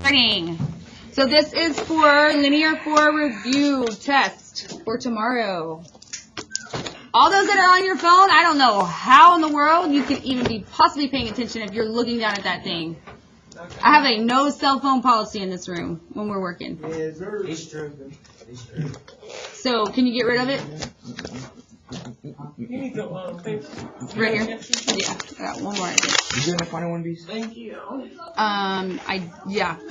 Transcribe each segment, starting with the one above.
exciting. So this is for Linear 4 review test for tomorrow. All those that are on your phone, I don't know how in the world you could even be possibly paying attention if you're looking down at that thing. I have a no cell phone policy in this room when we're working. So can you get rid of it? Right here? Yeah, I got one more. You doing the final one, Beast? Thank you. I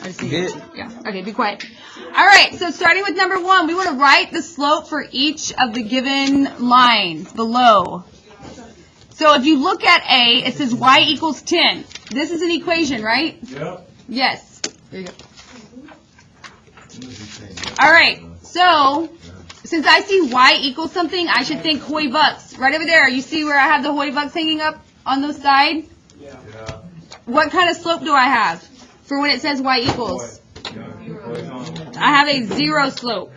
just need it. Yeah. Okay, be quiet. All right, so starting with number 1, we want to write the slope for each of the given lines below. So if you look at A, it says y equals 10. This is an equation, right? Yep. Yes. There you go. All right, so since I see y equals something, I should think Hoy bucks. Right over there, you see where I have the Hoy bucks hanging up on the side? Yeah. What kind of slope do I have for when it says y equals? I have a 0 slope,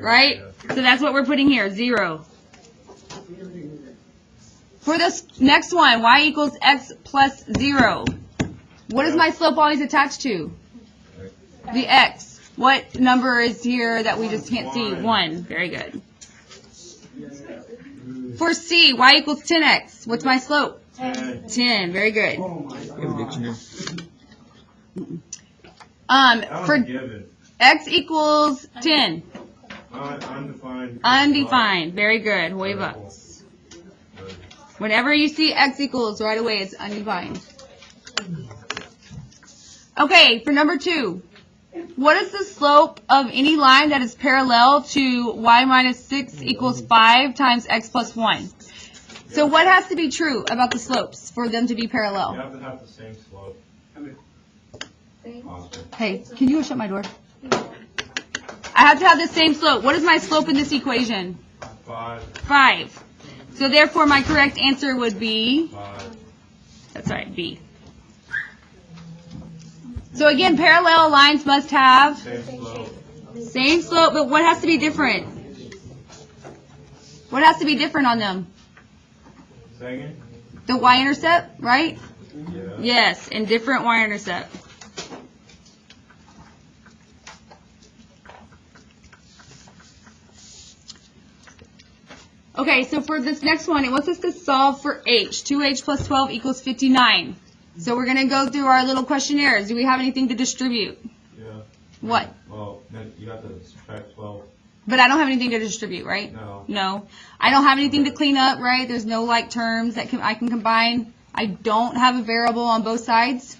right? So that's what we're putting here, 0. For this next one, y equals x plus 0. What is my slope always attached to? The x. What number is here that we just can't see? 1. Very good. For C, y equals 10x. What's my slope? 10. Very good. For x equals 10. Undefined. Undefined. Very good. Hoy bucks. Whenever you see x equals, right away it's undefined. Okay, for number 2. What is the slope of any line that is parallel to y minus 6 equals 5 times x plus 1? So what has to be true about the slopes for them to be You parallel? have to have the same slope. Hey, can you go shut my door? I have to have the same slope. What is my slope in this equation? 5. 5. So therefore my correct answer would be, 5. that's right, B. So again, parallel lines must have Same slope. same slope, but what has to be different? What has to be different on them? Second? The y-intercept, right? Yeah. Yes, and different y-intercept. Okay, so for this next one, it wants us to solve for h. 2h plus 12 equals 59. So we're going to go through our little questionnaires. Do we have anything to distribute? Yeah. What? Well, then you got to subtract 12. But I don't have anything to distribute, right? No. No. I don't have anything to clean up, right? There's no like terms that I can combine. I don't have a variable on both sides.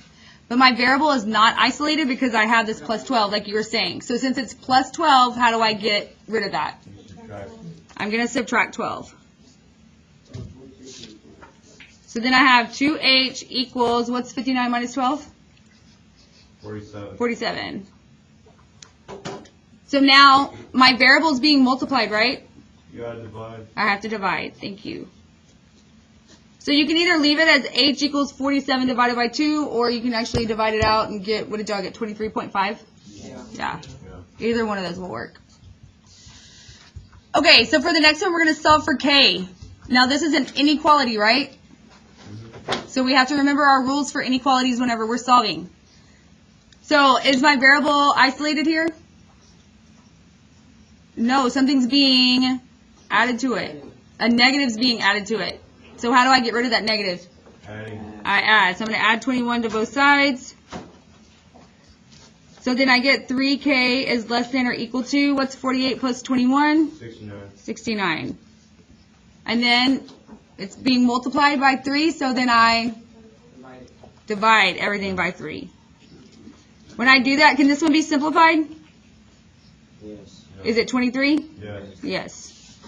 But my variable is not isolated because I have this plus 12, like you were saying. So since it's plus 12, how do I get rid of that? You subtract. I'm going to subtract 12. So then I have 2h equals, what's 59 minus 12? 47. 47. So now my variable is being multiplied, right? You gotta divide. I have to divide. Thank you. So you can either leave it as h equals 47 divided by 2, or you can actually divide it out and get, what did y'all get, 23.5? Yeah. Either one of those will work. Okay, so for the next one, we're going to solve for k. Now this is an inequality, right? So we have to remember our rules for inequalities whenever we're solving. So is my variable isolated here? No, something's being added to it. A negative's being added to it. So how do I get rid of that negative? Adding. I add. So I'm going to add 21 to both sides. So then I get 3k is less than or equal to, what's 48 plus 21? 69. 69. And then it's being multiplied by 3, so then I divide everything by 3. When I do that, can this one be simplified? Yes. Is it 23? Yes. Yes.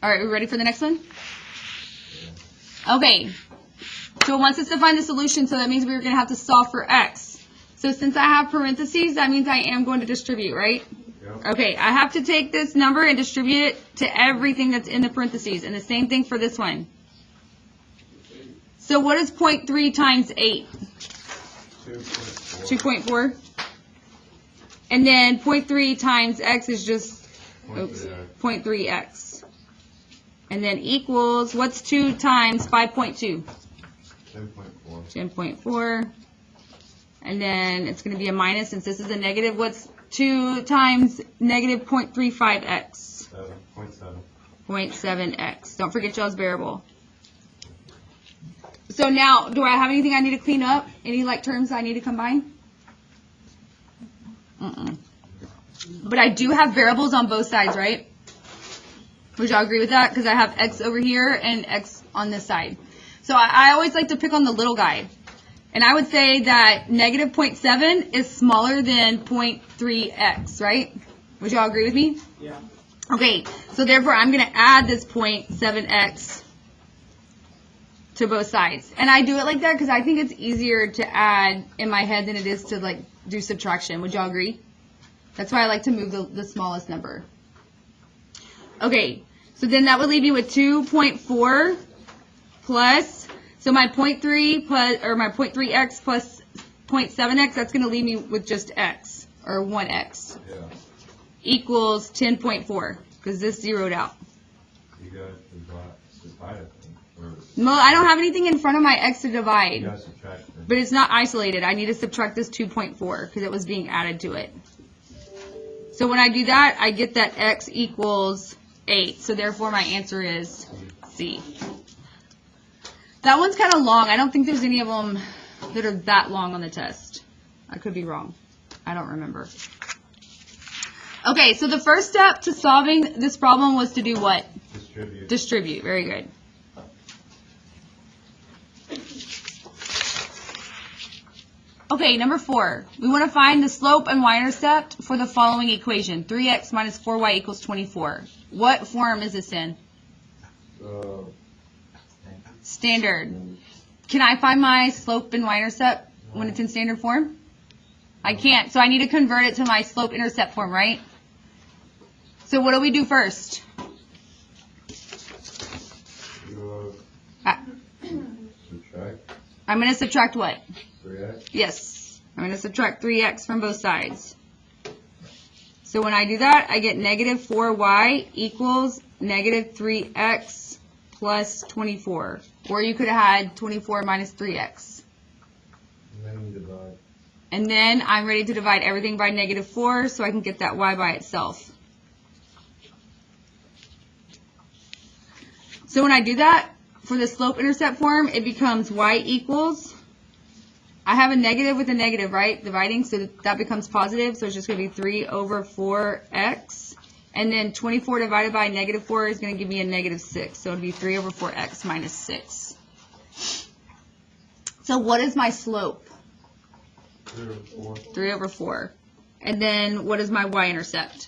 All right, we ready for the next one? Okay. So it wants us to find the solution, so that means we're going to have to solve for x. So since I have parentheses, that means I am going to distribute, right? Yep. Okay, I have to take this number and distribute it to everything that's in the parentheses, and the same thing for this one. So what is 0.3 times 8? 2.4. 2.4. And then 0.3 times x is just, oops, 0.3x. And then equals, what's 2 times 5.2? 10.4. 10.4. And then it's going to be a minus since this is a negative. What's 2 times negative 0.35x? 7.7. 0.7x. Don't forget y'all's variable. So now, do I have anything I need to clean up? Any like terms I need to combine? But I do have variables on both sides, right? Would y'all agree with that? Because I have x over here and x on this side. So I always like to pick on the little guy. And I would say that negative 0.7 is smaller than 0.3x, right? Would y'all agree with me? Yeah. Okay, so therefore I'm going to add this 0.7x to both sides. And I do it like that because I think it's easier to add in my head than it is to like do subtraction. Would y'all agree? That's why I like to move the smallest number. Okay, so then that would leave you with 2.4 plus, so my 0.3 plus, or my 0.3x plus 0.7x, that's going to leave me with just x, or 1x, Yeah. equals 10.4, because this zeroed out. You got to divide it. Or Well, I don't have anything in front of my x to you divide, got to subtract it. but it's not isolated. I need to subtract this 2.4, because it was being added to it. So when I do that, I get that x equals 8. So therefore my answer is C. That one's kind of long. I don't think there's any of them that are that long on the test. I could be wrong. I don't remember. Okay, so the first step to solving this problem was to do what? Distribute. Distribute. Very good. Okay, number 4. We want to find the slope and y-intercept for the following equation. 3x minus 4y equals 24. What form is this in? Standard. Can I find my slope and y-intercept when it's in standard form? I can't, so I need to convert it to my slope-intercept form, right? So what do we do first? Subtract I'm going to subtract what? 3x. Yes, I'm going to subtract 3x from both sides. So when I do that, I get negative 4y equals negative 3x plus 24. Or you could have had 24 minus 3x. And then you divide. And then I'm ready to divide everything by negative 4 so I can get that y by itself. So when I do that, for the slope-intercept form, it becomes y equals, I have a negative with a negative, right, dividing, so that becomes positive, so it's just going to be 3 over 4x, and then 24 divided by negative 4 is going to give me a negative 6, so it would be 3 over 4x minus 6. So what is my slope? 3 over 4. 3 over 4. And then what is my y-intercept?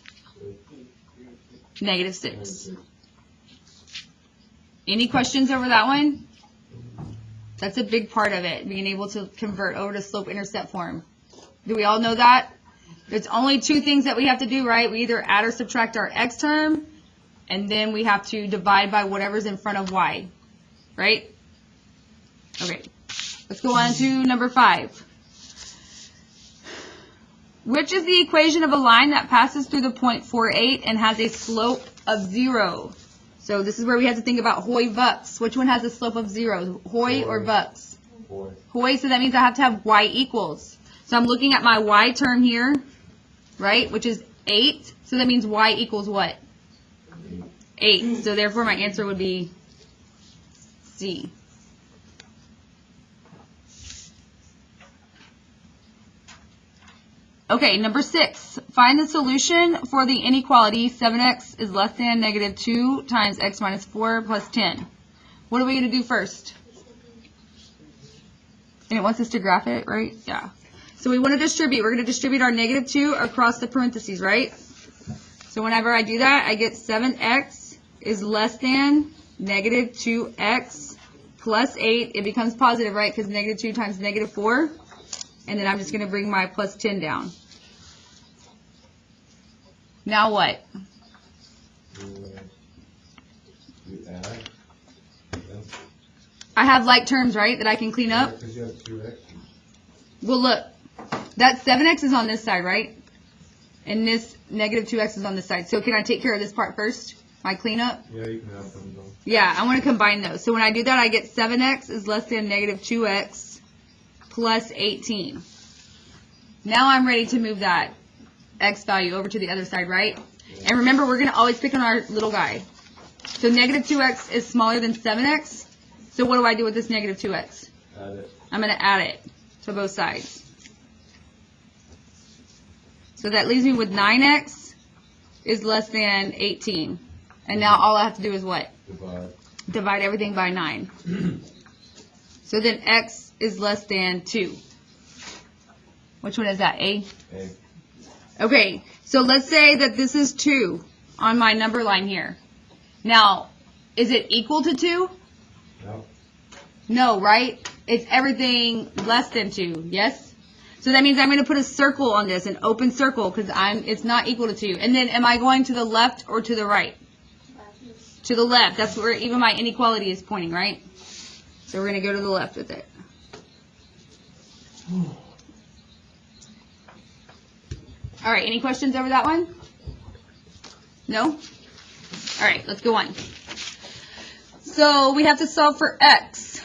Negative 6. Any questions over that one? That's a big part of it, being able to convert over to slope-intercept form. Do we all know that? There's only 2 things that we have to do, right? We either add or subtract our x term, and then we have to divide by whatever's in front of y, right? Okay, let's go on to number 5. Which is the equation of a line that passes through the point 48 and has a slope of 0? So this is where we have to think about Hoy Bucks. Which one has a slope of 0? Hoy or Bucks? Hoy. Hoy, so that means I have to have y equals. So I'm looking at my y term here, right, which is 8. So that means y equals what? 8. So therefore my answer would be C. Okay, number 6. Find the solution for the inequality 7x is less than negative 2 times x minus 4 plus 10. What are we going to do first? And it wants us to graph it, right? Yeah. So we want to distribute. We're going to distribute our negative 2 across the parentheses, right? So whenever I do that, I get 7x is less than negative 2x plus 8. It becomes positive, right? Because negative 2 times negative 4. And then I'm just going to bring my plus 10 down. Now what? You add. I have like terms, right, that I can clean up? Because you have 2x. Well, look. That 7x is on this side, right? And this negative 2x is on this side. So can I take care of this part first? my cleanup. Yeah, you can have them though. Yeah, I want to combine those. So when I do that, I get 7x is less than negative 2x plus 18. Now I'm ready to move that x value over to the other side, right? And remember, we're going to always pick on our little guy. So negative 2x is smaller than 7x. So what do I do with this negative 2x? Add it. I'm going to add it to both sides. So that leaves me with 9x is less than 18. And now all I have to do is what? Divide. Divide everything by 9. So then x is less than 2. Which one is that? A? A. Okay, so let's say that this is 2 on my number line here. Now, is it equal to 2? No. No, right? It's everything less than 2, yes? So that means I'm going to put a circle on this, an open circle, because it's not equal to 2. And then am I going to the left or to the right? To the left. That's where even my inequality is pointing, right? So we're going to go to the left with it. All right, any questions over that one? No? All right, let's go on. So we have to solve for x.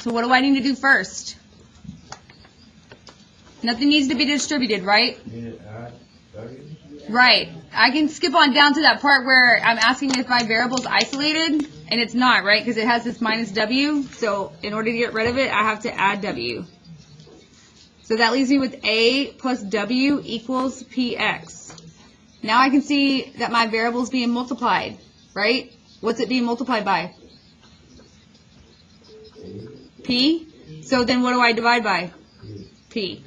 So what do I need to do first? Nothing needs to be distributed, right? Need to add W? Right. I can skip on down to that part where I'm asking if my variable is isolated, and it's not, right? Because it has this minus w. So in order to get rid of it, I have to add w. So that leaves me with a plus w equals px. Now I can see that my variable is being multiplied, right? What's it being multiplied by? P. So then what do I divide by? P.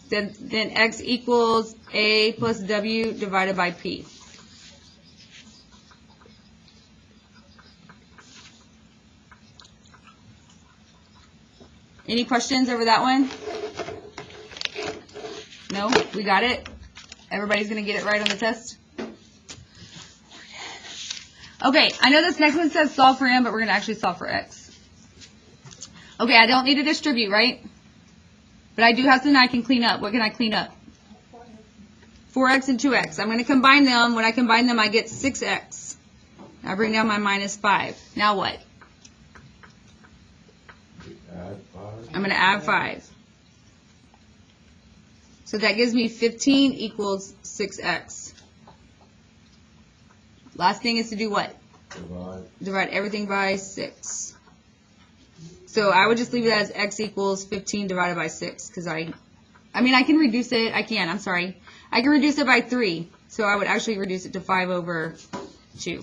Then x equals a plus w divided by p. Any questions over that one? No? We got it? Everybody's going to get it right on the test? Okay, I know this next one says solve for m, but we're going to actually solve for x. Okay, I don't need to distribute, right? But I do have something I can clean up. What can I clean up? 4x and 2x. I'm going to combine them. When I combine them, I get 6x. I bring down my minus 5. Now what? Add 5. I'm going to add 5. So that gives me 15 equals 6x. Last thing is to do what? Divide. Divide everything by 6. So I would just leave it as x equals 15 divided by 6 because I mean, I can reduce it. I can reduce it by 3. So I would actually reduce it to 5 over 2.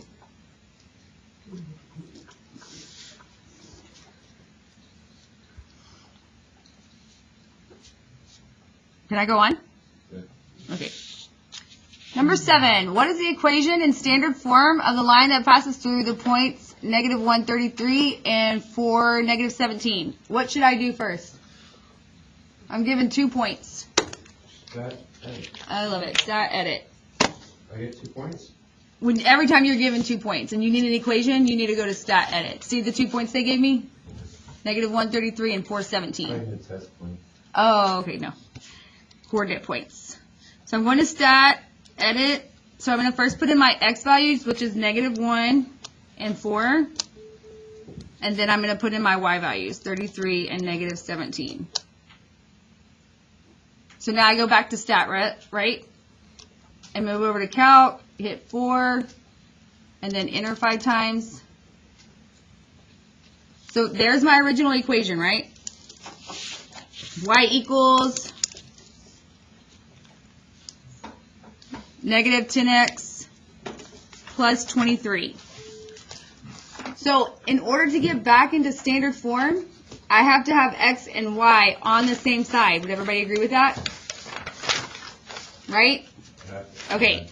Can I go on? Good. Okay. Number 7. What is the equation in standard form of the line that passes through the points negative 133 and 4, negative 17? What should I do first? I'm given 2 points. Stat, edit. I love it. Stat edit. I get 2 points? Every time you're given 2 points and you need an equation, you need to go to stat edit. See the 2 points they gave me? Negative 133 and 417. I need test point. Oh, okay, no. Coordinate points. So I'm going to stat edit. So I'm going to first put in my x values, which is negative 1 and 4. And then I'm going to put in my y values, 33 and negative 17. So now I go back to stat, right? And move over to calc, hit 4, and then enter 5 times. So there's my original equation, right? Y equals negative 10x plus 23. So in order to get back into standard form, I have to have x and y on the same side. Would everybody agree with that? Right? Okay.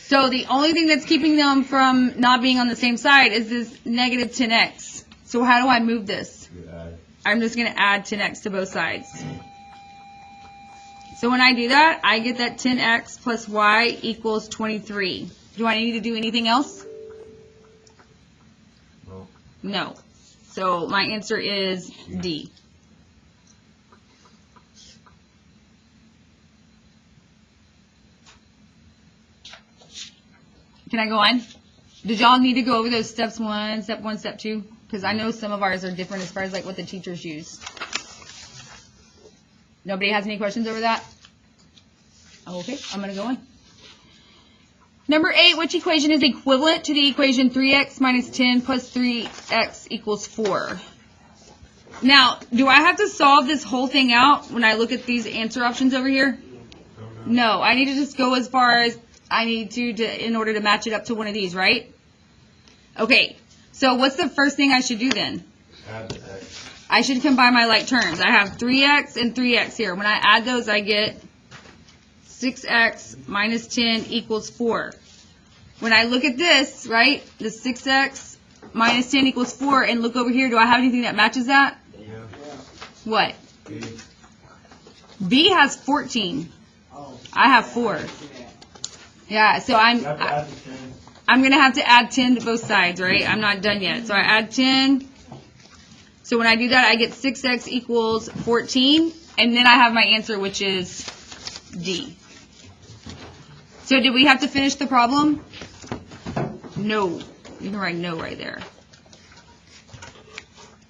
So the only thing that's keeping them from not being on the same side is this negative 10x. So how do I move this? You add. I'm just going to add 10x to both sides. So when I do that, I get that 10x plus y equals 23. Do I need to do anything else? No. No. So my answer is D. Can I go on? Did y'all need to go over those step 1, step 2? Because I know some of ours are different as far as like what the teachers use. Nobody has any questions over that? Okay, I'm going to go on. Number 8, which equation is equivalent to the equation 3x minus 10 plus 3x equals 4? Now, do I have to solve this whole thing out when I look at these answer options over here? No, I need to just go as far as I need to in order to match it up to one of these, right? Okay, so what's the first thing I should do then? Add the x. I should combine my like terms. I have 3x and 3x here. When I add those, I get 6x minus 10 equals 4. When I look at this, right, the 6x minus 10 equals 4, and look over here, do I have anything that matches that? Yeah. What? B. B has 14. I have 4. Yeah, so I'm You have to add the 10. I'm going to have to add 10 to both sides, right? I'm not done yet. So I add 10. So when I do that, I get 6x equals 14. And then I have my answer, which is D. So did we have to finish the problem? No. You can write no right there.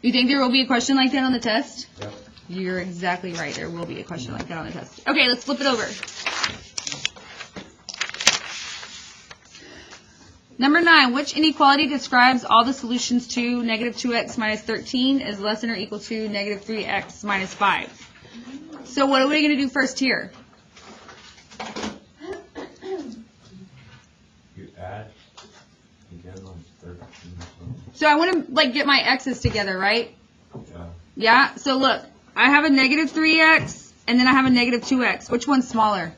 You think there will be a question like that on the test? Yep. You're exactly right. There will be a question like that on the test. Okay, let's flip it over. Number 9, which inequality describes all the solutions to negative 2x minus 13 is less than or equal to negative 3x minus 5? So what are we going to do first here? You add again on 13. So I want to like get my x's together, right? Yeah. Yeah? So look, I have a negative 3x and then I have a negative 2x. Which one's smaller?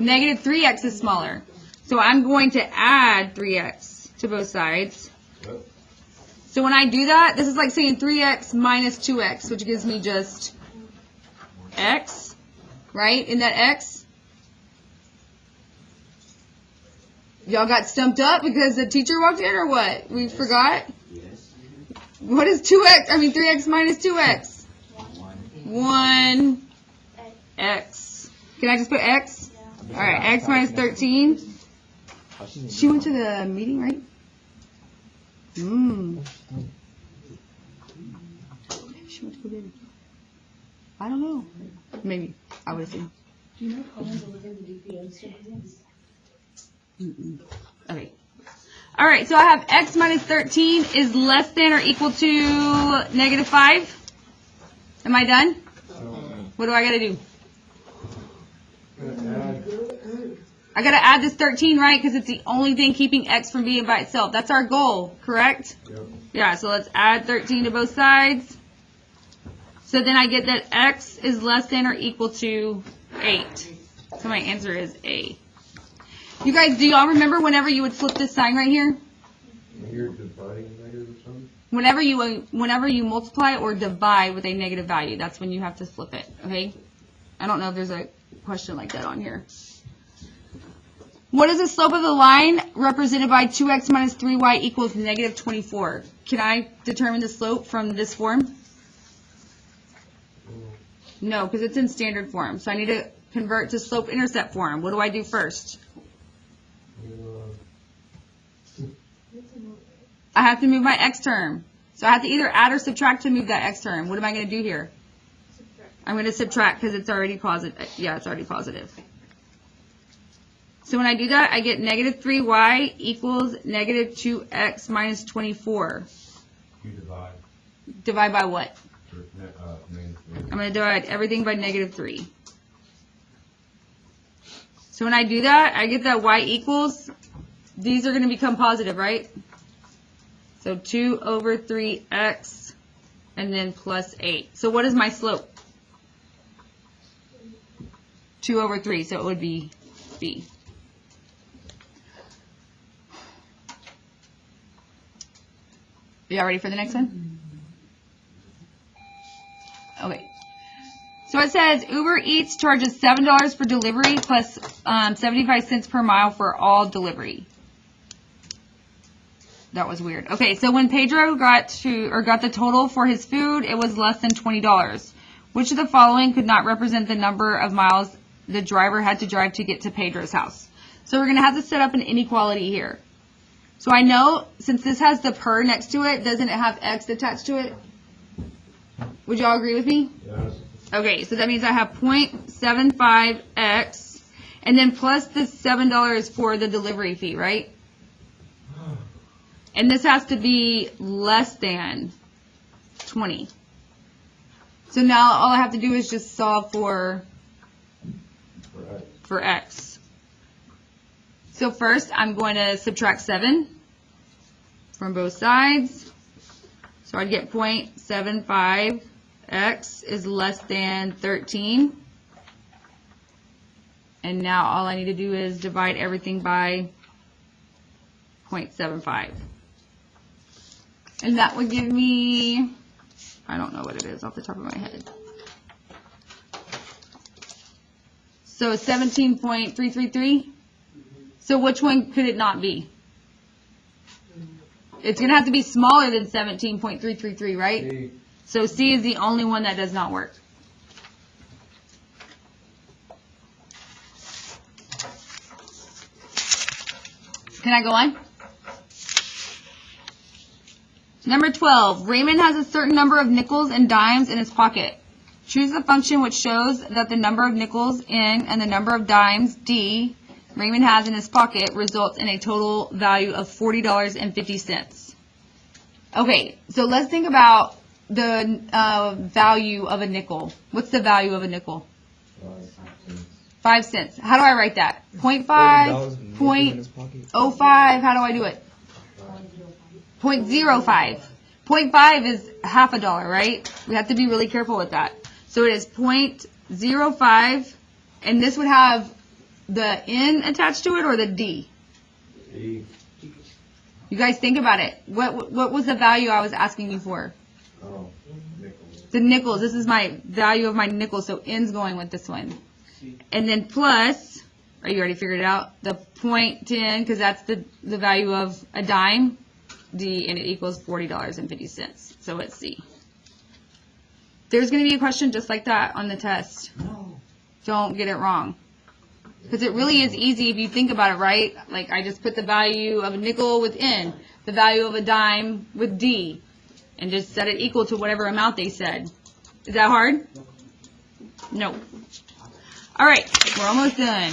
Negative 3x is smaller. So I'm going to add 3x to both sides. Yep. So when I do that, this is like saying 3x minus 2x, which gives me just x, right? Isn't that x? Y'all got stumped up because the teacher walked in or what? We forgot? Yes. What is 3x minus 2x? 1x. Can I just put x? All right, x minus 13. She went to the meeting, right? Maybe she went to go get it. I don't know. Maybe. I would assume. Do you know how long delivering the DPM services? Okay. All right, so I have x minus 13 is less than or equal to negative 5. Am I done? What do I got to do? I got to add this 13, right? Because it's the only thing keeping x from being by itself. That's our goal, correct? Yep. Yeah, so let's add 13 to both sides. So then I get that x is less than or equal to 8. So my answer is A. You guys, do y'all remember whenever you would flip this sign right here? You're dividing negative or something? Whenever you multiply or divide with a negative value, that's when you have to flip it, okay? I don't know if there's a question like that on here. What is the slope of the line represented by 2x minus 3y equals negative 24? Can I determine the slope from this form? No, because it's in standard form. So I need to convert to slope-intercept form. What do I do first? I have to move my x term. So I have to either add or subtract to move that x term. What am I going to do here? I'm going to subtract because it's already positive. Yeah, it's already positive. So when I do that, I get negative 3y equals negative 2x minus 24. You divide. Divide by what? Negative 3. I'm going to divide everything by negative 3. So when I do that, I get that y equals, these are going to become positive, right? So 2 over 3x and then plus 8. So what is my slope? 2 over 3, so it would be B. Y'all ready for the next one? Okay. So it says Uber Eats charges $7 for delivery plus 75 cents per mile for all delivery. That was weird. Okay, so when Pedro got the total for his food, it was less than $20. Which of the following could not represent the number of miles the driver had to drive to get to Pedro's house? So we're going to have to set up an inequality here. So I know since this has the per next to it, doesn't it have x attached to it? Would y'all agree with me? Yes. Okay, so that means I have 0.75x, and then plus the $7 for the delivery fee, right? And this has to be less than 20. So now all I have to do is just solve for x. So first I'm going to subtract 7 from both sides. So I'd get 0.75x is less than 13. And now all I need to do is divide everything by 0.75. And that would give me, I don't know what it is off the top of my head. So 17.333. So which one could it not be? It's going to have to be smaller than 17.333, right? C. So C is the only one that does not work. Can I go on? Number 12, Raymond has a certain number of nickels and dimes in his pocket. Choose the function which shows that the number of nickels in and the number of dimes, D, Raymond has in his pocket results in a total value of $40.50. Okay, so let's think about the value of a nickel. What's the value of a nickel? 5 cents. How do I write that? 0.5, .05, how do I do it? 0.05. 0.5 is half a dollar, right? We have to be really careful with that. So it is 0.05, and this would have the N attached to it or the D? D. You guys think about it. What was the value I was asking you for? Oh, nickels. The nickels. This is my value of my nickels, so N's going with this one. And then plus, or you already figured it out, the 0.10, because that's the value of a dime, D, and it equals $40.50. So it's C. There's going to be a question just like that on the test. No. Don't get it wrong. Because it really is easy if you think about it, right? Like I just put the value of a nickel with N, the value of a dime with D, and just set it equal to whatever amount they said. Is that hard? No. All right, we're almost done.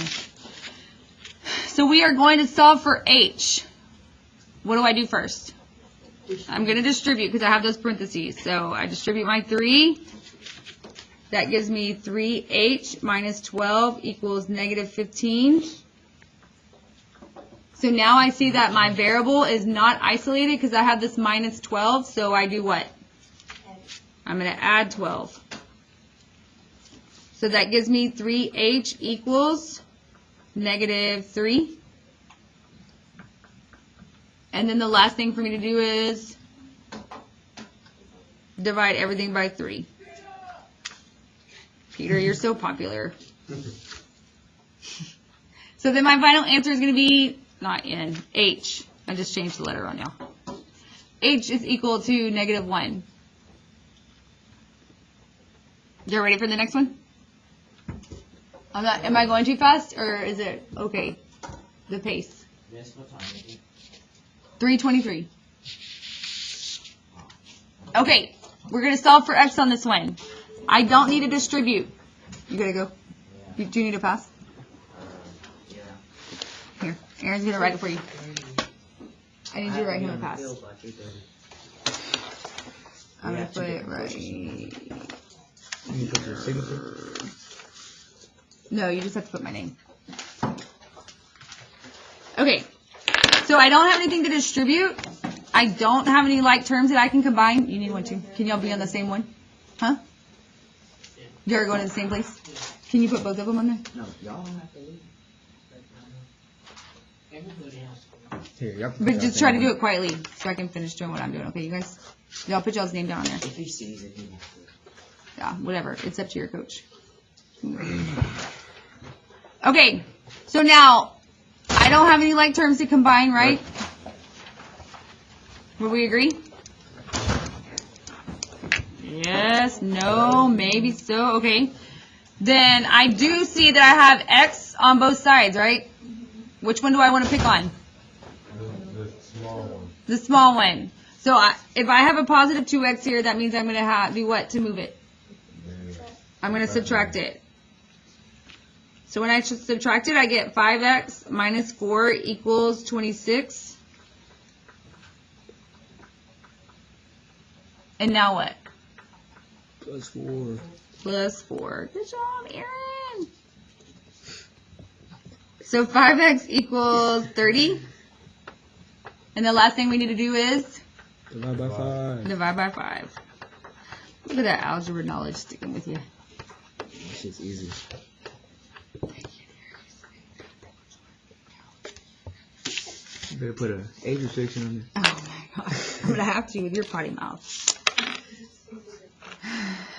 So we are going to solve for H. What do I do first? I'm going to distribute because I have those parentheses. So I distribute my 3. That gives me 3H minus 12 equals negative 15. So now I see that my variable is not isolated because I have this minus 12. So I do what? I'm going to add 12. So that gives me 3H equals negative 3. And then the last thing for me to do is divide everything by 3. Peter, you're so popular. So then my final answer is going to be, not N, H. I just changed the letter on y'all. H is equal to negative 1. You're ready for the next one? Am I going too fast, or is it okay? The pace. Yes, what time is it? 3:23. Okay, we're going to solve for X on this one. I don't need to distribute. You gotta go? Yeah. Do you need to pass? Yeah. Here, Aaron's going to write it for you. I need you to write him a pass. Feels like it does. I'm Yeah, going to put it two right. You put your signature? No, you just have to put my name. Okay, so I don't have anything to distribute. I don't have any like terms that I can combine. You need one too. Can y'all be on the same one? Huh? You're going to the same place? Can you put both of them on there? No, y'all don't have to leave. Everybody else. Here, y'all can But put just y'all try to thing do it quietly so I can finish doing what I'm doing. Okay, you guys? Y'all put y'all's name down there. If he sees it, he won't do it. Yeah, whatever. It's up to your coach. Okay, so now I don't have any like terms to combine, right? Would we agree? Yes, no, maybe so. Okay. Then I do see that I have X on both sides, right? Which one do I want to pick on? The small one. The small one. So if I have a positive 2x here, that means I'm going to do what to move it? I'm going to subtract it. So when I subtract it, I get 5x minus 4 equals 26. And now what? Plus 4. Plus 4. Good job, Aaron. So 5x equals 30. And the last thing we need to do is Divide by 5. divide by 5. Look at that algebra knowledge sticking with you. That shit's easy. You better put an age restriction on it. Oh my gosh. I'm going to have to with your potty mouth.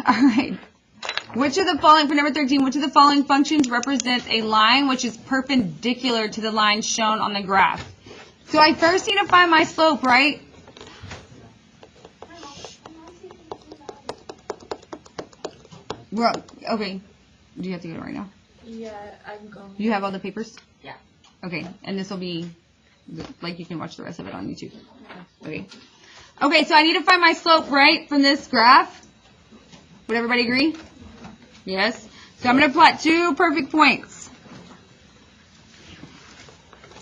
All right. Which of the following, for number 13, which of the following functions represents a line which is perpendicular to the line shown on the graph? So I first need to find my slope, right? Okay. Do you have to go right now? Yeah, I'm going. You have all the papers? Yeah. Okay. And this will be, like, you can watch the rest of it on YouTube. Okay. Okay, so I need to find my slope, right, from this graph. Would everybody agree? Yes. So I'm going to plot 2 perfect points.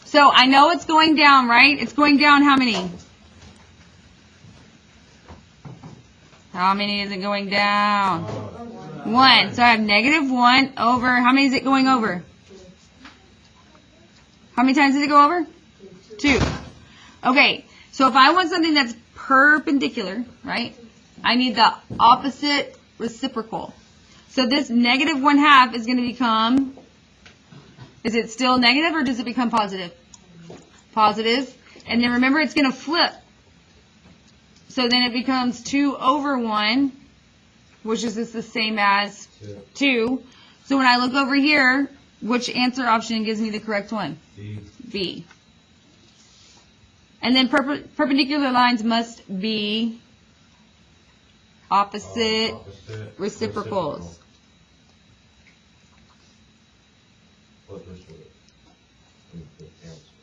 So I know it's going down, right? It's going down how many? How many is it going down? 1. So I have negative 1 over, how many is it going over? How many times did it go over? 2. Okay, so if I want something that's perpendicular, right, I need the opposite reciprocal. So this negative 1/2 is going to become, is it still negative or does it become positive? Positive. And then remember it's going to flip. So then it becomes 2 over 1, which is just the same as 2. So when I look over here, which answer option gives me the correct one? B. And then perpendicular lines must be opposite reciprocals.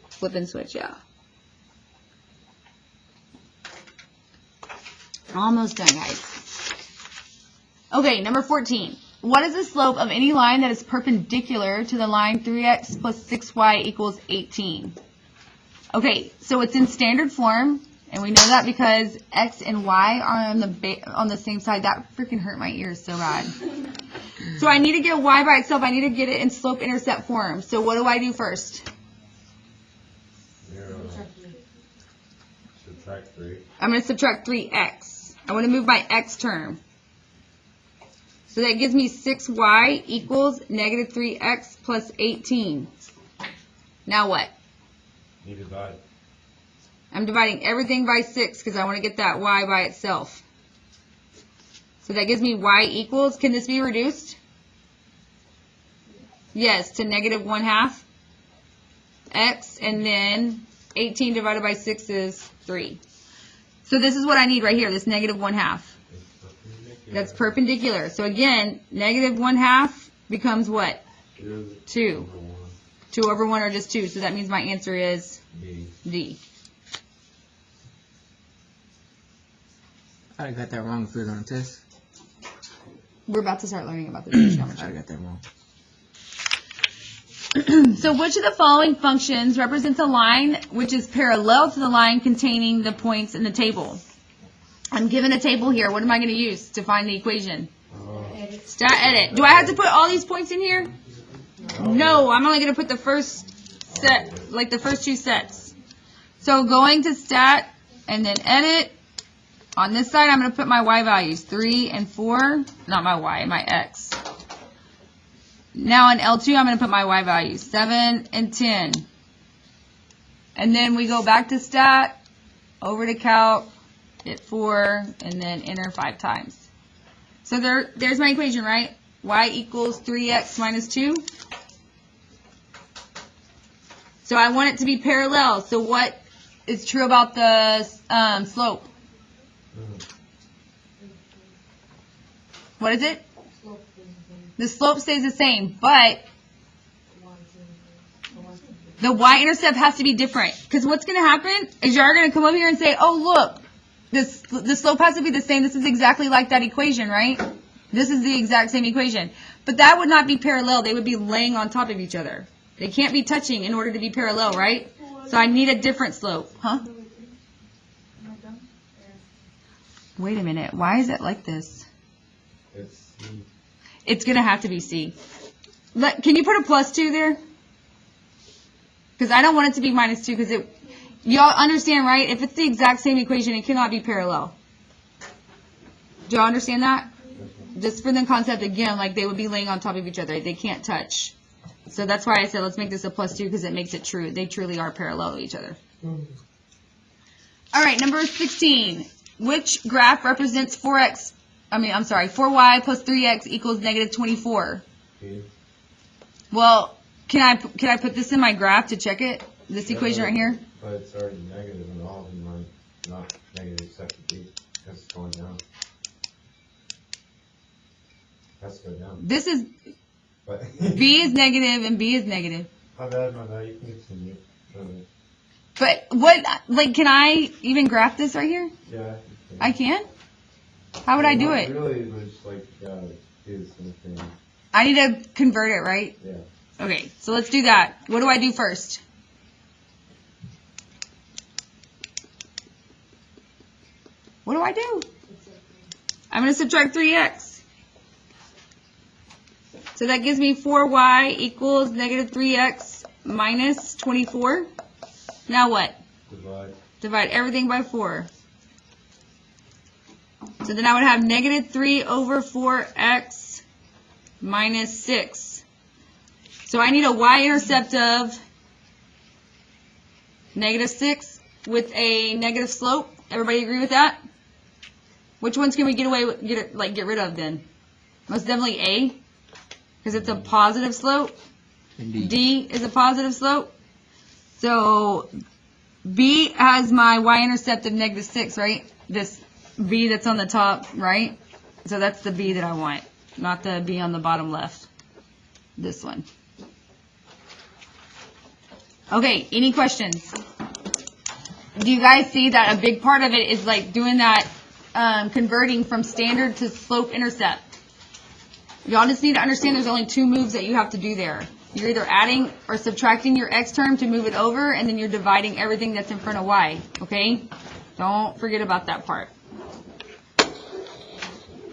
Flip and switch, yeah. Almost done, guys. Okay, number 14. What is the slope of any line that is perpendicular to the line 3x plus 6y equals 18? Okay, so it's in standard form, and we know that because x and y are on the same side. That freaking hurt my ears so bad. So I need to get y by itself. I need to get it in slope-intercept form. So what do I do first? Subtract 3. I'm going to subtract 3x. I want to move my x term. So that gives me 6y equals negative 3x plus 18. Now what? You divide. I'm dividing everything by 6 because I want to get that y by itself. So that gives me y equals, can this be reduced? Yes, to negative 1/2 x, and then 18 divided by 6 is 3. So this is what I need right here, this negative 1/2. That's perpendicular. So again, negative 1/2 becomes what? 2. 2 over 1 or just 2. So that means my answer is D. I got that wrong if we were on a test. We're about to start learning about the geometry. I got that wrong. So which of the following functions represents a line which is parallel to the line containing the points in the table? I'm given a table here. What am I going to use to find the equation? Stat edit. Do I have to put all these points in here? No, I'm only going to put the first set, like the first 2 sets. So going to stat and then edit. On this side, I'm going to put my y values, 3 and 4. Not my y, my x. Now in L2, I'm going to put my y values, 7 and 10. And then we go back to stat, over to calc, hit 4, and then enter 5 times. So there's my equation, right? Y equals 3x minus 2. So I want it to be parallel. So what is true about the slope? What is it? The slope stays the same, but The y-intercept has to be different. Because what's going to happen is you're going to come over here and say, oh, look, the slope has to be the same. This is exactly like that equation, right? This is the exact same equation. But that would not be parallel. They would be laying on top of each other. They can't be touching in order to be parallel, right? So I need a different slope. Huh? Wait a minute. Why is it like this? It's going to have to be C. Can you put a +2 there? Because I don't want it to be -2 because y'all understand, right? If it's the exact same equation, it cannot be parallel. Do y'all understand that? Just for the concept again, like they would be laying on top of each other. They can't touch. So that's why I said let's make this a +2 because it makes it true. They truly are parallel to each other. All right, number 16. Which graph represents 4y plus 3x equals -24? Well, can I put this in my graph to check it? This equation right here? But it's already negative and all of them are not negative except for B. Because it's going down. Has to go down. This is, But B is negative and B is negative. my bad. You can continue. But what, like, can I even graph this right here? Yeah. I can? How would I do it? Really, it was like, is something. I need to convert it, right? Yeah. Okay, so let's do that. What do I do first? What do I do? I'm going to subtract 3x. So that gives me 4y equals -3x minus 24. Now what? Divide. Divide everything by 4. So then I would have -3 over 4x minus 6. So I need a y-intercept of -6 with a negative slope. Everybody agree with that? Which ones can we get rid of then? Most definitely A, because it's a positive slope. Indeed. D is a positive slope. So B has my y-intercept of -6, right? This B that's on the top, right? So that's the B that I want, not the B on the bottom left. This one. Okay, any questions? Do you guys see that a big part of it is like doing that, converting from standard to slope intercept? Y'all just need to understand there's only 2 moves that you have to do there. You're either adding or subtracting your x term to move it over, and then you're dividing everything that's in front of y, okay? Don't forget about that part.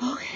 Okay.